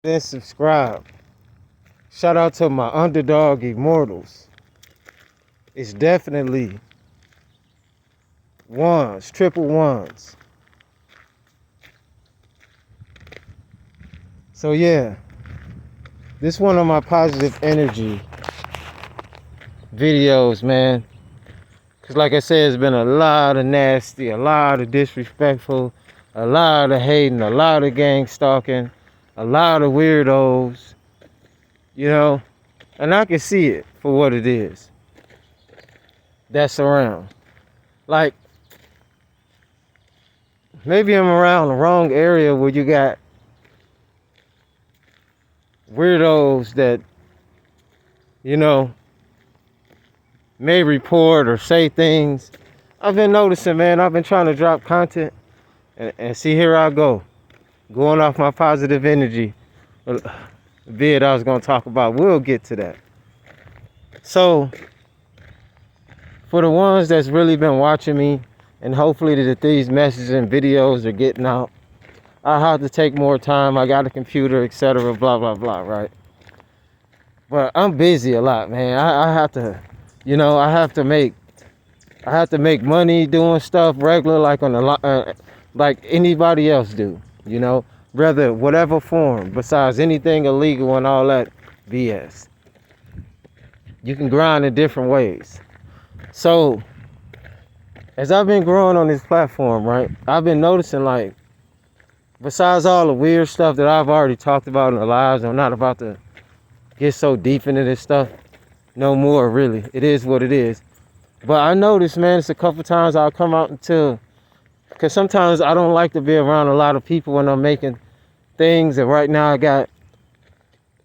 Then subscribe. Shout out to my underdog immortals. It's definitely ones, triple ones. So yeah, this one of my positive energy videos, man. Cause like I said, it's been a lot of nasty, a lot of disrespectful, a lot of hating, a lot of gang stalking, a lot of weirdos, you know, and I can see it for what it is. That's around. Like, maybe I'm around the wrong area where you got weirdos that, you know, may report or say things. I've been noticing, man, I've been trying to drop content and see, here I go. Going off my positive energy vid I was going to talk about. We'll get to that. So, for the ones that's really been watching me, and hopefully that these messages and videos are getting out, I have to take more time. I got a computer, etc. Blah, blah, blah, right? But I'm busy a lot, man. I have to, you know, I have to make money doing stuff regular like on the like anybody else do, you know, whether whatever form besides anything illegal and all that BS. You can grind in different ways. So as I've been growing on this platform, right, I've been noticing, like, besides all the weird stuff that I've already talked about in the lives, I'm not about to get so deep into this stuff no more, really. It is what it is. But I noticed, man, it's a couple times I'll come out until, because sometimes I don't like to be around a lot of people when I'm making things. And right now I got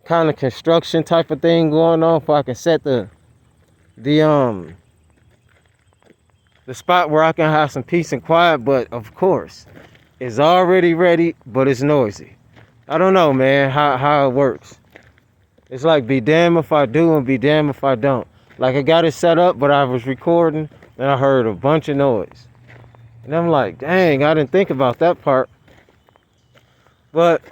kind of construction type of thing going on, so I can set the spot where I can have some peace and quiet. But of course, it's already ready, but it's noisy. I don't know, man, how it works. It's like, be damned if I do and be damned if I don't. Like, I got it set up, but I was recording and I heard a bunch of noise. And I'm like, dang, I didn't think about that part. But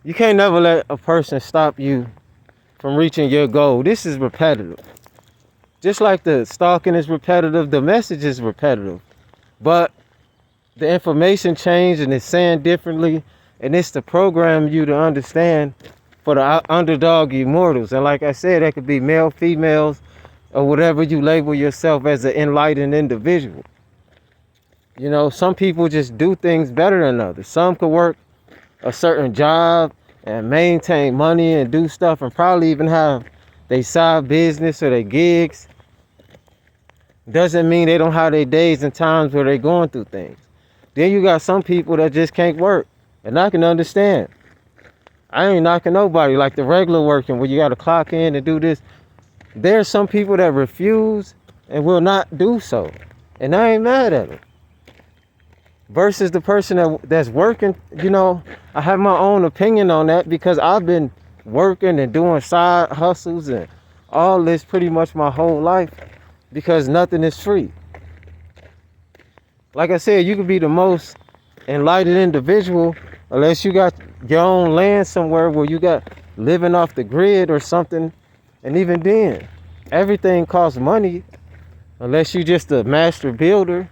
you can't never let a person stop you from reaching your goal. This is repetitive. Just like the stalking is repetitive, the message is repetitive. But the information changed and it's saying differently. And it's to program you to understand for the underdog immortals. And like I said, that could be male, females, or whatever you label yourself as an enlightened individual. You know, some people just do things better than others. Some could work a certain job and maintain money and do stuff and probably even have their side business or their gigs. Doesn't mean they don't have their days and times where they're going through things. Then you got some people that just can't work. And I can understand. I ain't knocking nobody, like the regular working where you got to clock in and do this. There's some people that refuse and will not do so. And I ain't mad at them. Versus the person that's working, you know, I have my own opinion on that because I've been working and doing side hustles and all this pretty much my whole life because nothing is free. Like I said, you could be the most enlightened individual unless you got your own land somewhere where you got living off the grid or something. And even then, everything costs money unless you just a master builder,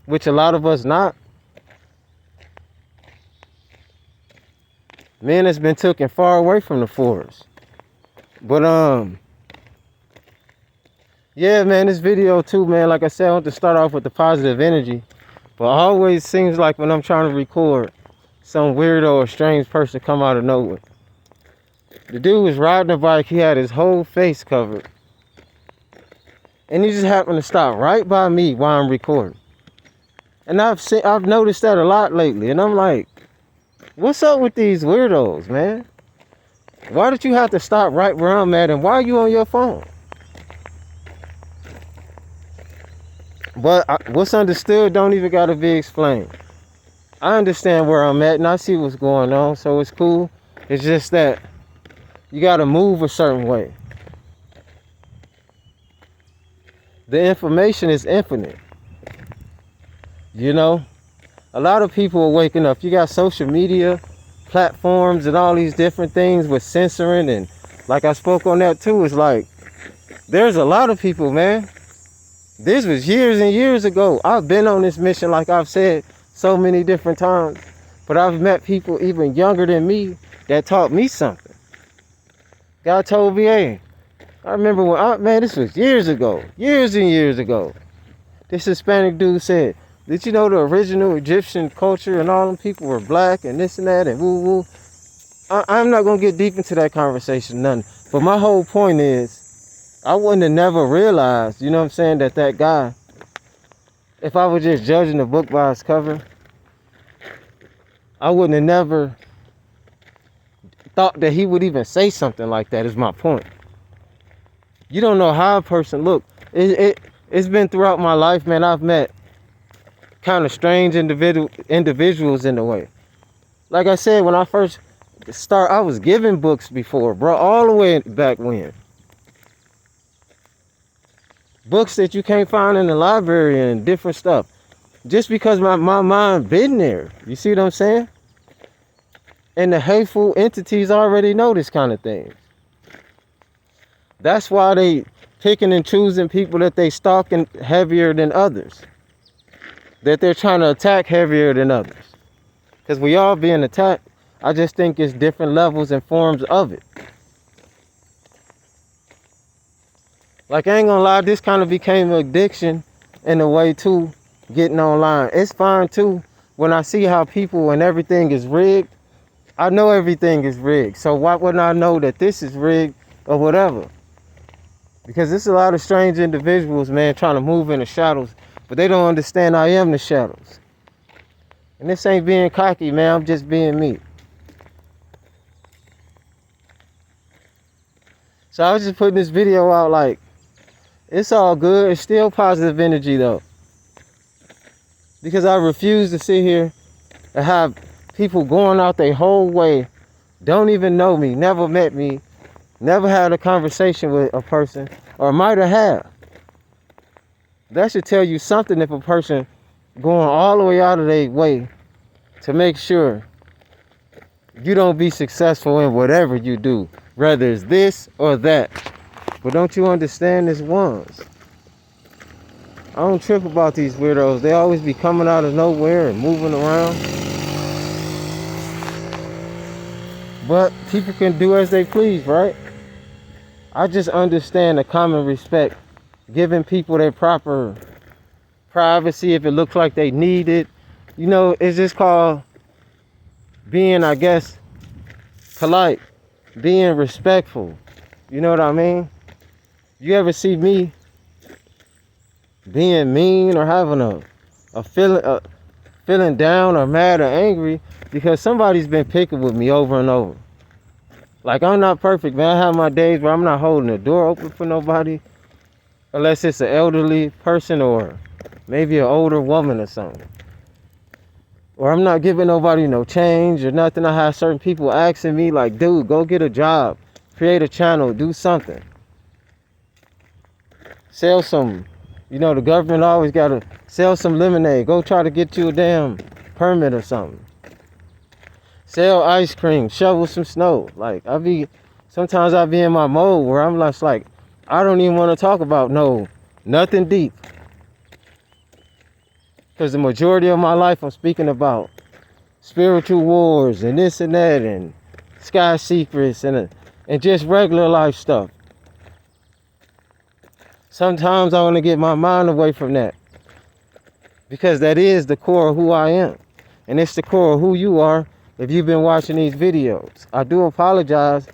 which a lot of us not. Man has been taken far away from the forest. But yeah, man, this video too, man, like I said, I want to start off with the positive energy. But it always seems like when I'm trying to record, some weirdo or strange person come out of nowhere. The dude was riding a bike. He had his whole face covered. And he just happened to stop right by me while I'm recording. And I've noticed that a lot lately. And I'm like, what's up with these weirdos, man? Why did you have to stop right where I'm at? And why are you on your phone? But what's understood don't even got to be explained. I understand where I'm at and I see what's going on, so it's cool. It's just that you got to move a certain way. The information is infinite. You know, a lot of people are waking up. You got social media, platforms and all these different things with censoring, and like I spoke on that too, it's like there's a lot of people, man. This was years and years ago. I've been on this mission, like I've said so many different times, but I've met people even younger than me that taught me something. God told me, hey, I remember when, man, this was years ago, years and years ago. This Hispanic dude said, did you know the original Egyptian culture and all them people were black and this and that and woo woo? I'm not going to get deep into that conversation, none. But my whole point is, I wouldn't have never realized, you know what I'm saying, that guy, if I was just judging the book by its cover, I wouldn't have never thought that he would even say something like that, is my point. You don't know how a person, look, it's been throughout my life, man, I've met kind of strange individuals in a way. Like I said, when I first started, I was giving books before, bro, all the way back when. Books that you can't find in the library and different stuff. Just because my mind been there. You see what I'm saying? And the hateful entities already know this kind of thing. That's why they picking and choosing people that they stalking heavier than others. That they're trying to attack heavier than others. Because we all being attacked. I just think it's different levels and forms of it. Like, I ain't gonna lie, this kind of became an addiction in a way too, getting online. It's fine too, when I see how people and everything is rigged. I know everything is rigged, so why wouldn't I know that this is rigged or whatever? Because there's a lot of strange individuals, man, trying to move in the shadows, but they don't understand I am the shadows. And this ain't being cocky, man, I'm just being me. So I was just putting this video out like, it's all good. It's still positive energy though. Because I refuse to sit here and have people going out their whole way, don't even know me, never met me, never had a conversation with a person, or might have. That should tell you something if a person going all the way out of their way to make sure you don't be successful in whatever you do, whether it's this or that. But don't you understand this ones? I don't trip about these weirdos. They always be coming out of nowhere and moving around. But people can do as they please, right? I just understand the common respect, giving people their proper privacy if it looks like they need it. You know, it's just called being, I guess, polite, being respectful. You know what I mean? You ever see me being mean or having a feeling down or mad or angry because somebody's been picking with me over and over? Like, I'm not perfect, man. I have my days where I'm not holding the door open for nobody unless it's an elderly person or maybe an older woman or something. Or I'm not giving nobody no change or nothing. I have certain people asking me like, dude, go get a job, create a channel, do something. Sell some, you know, the government always got to sell some lemonade. Go try to get you a damn permit or something. Sell ice cream, shovel some snow. Like, sometimes I be in my mode where I'm just like, I don't even want to talk about nothing deep. Because the majority of my life I'm speaking about spiritual wars and this and that and sky secrets and just regular life stuff. Sometimes I want to get my mind away from that. Because that is the core of who I am. And it's the core of who you are if you've been watching these videos. I do apologize.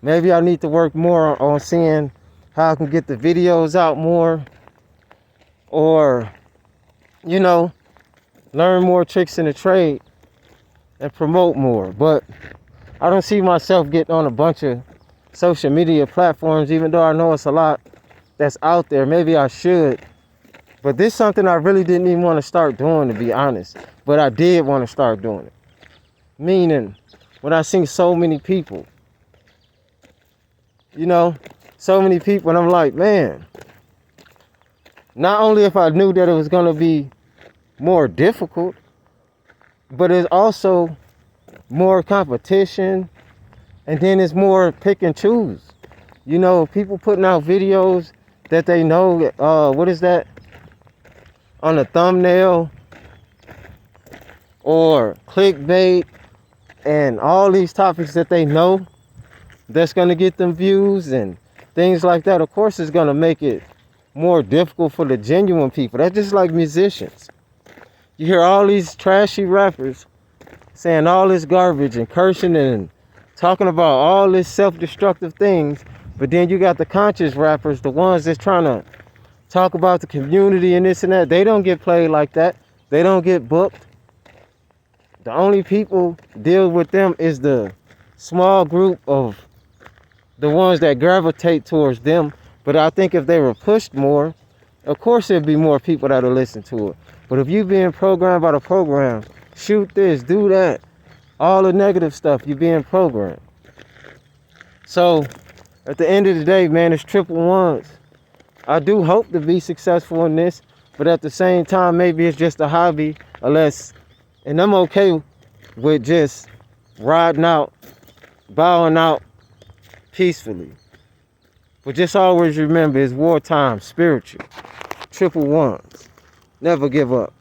Maybe I need to work more on seeing how I can get the videos out more. Or, you know, learn more tricks in the trade and promote more. But I don't see myself getting on a bunch of social media platforms, even though I know it's a lot that's out there. Maybe I should. But this is something I really didn't even want to start doing, to be honest. But I did want to start doing it. Meaning, when I see so many people, you know, so many people, and I'm like, man, not only if I knew that it was going to be more difficult, but it's also more competition, and then it's more pick and choose. You know, people putting out videos that they know, what is that, on the thumbnail, or clickbait, and all these topics that they know that's going to get them views and things like that. Of course, it's going to make it more difficult for the genuine people. That's just like musicians. You hear all these trashy rappers saying all this garbage and cursing and talking about all this self-destructive things, but then you got the conscious rappers, the ones that's trying to talk about the community and this and that. They don't get played like that. They don't get booked. The only people deal with them is the small group of the ones that gravitate towards them. But I think if they were pushed more, of course there'd be more people that'll listen to it. But if you being programmed by the program, shoot this, do that, all the negative stuff, you're being programmed. So at the end of the day, man, it's triple ones. I do hope to be successful in this, but at the same time, maybe it's just a hobby, and I'm okay with just riding out, bowing out peacefully. But just always remember, it's wartime, spiritual, triple ones. Never give up.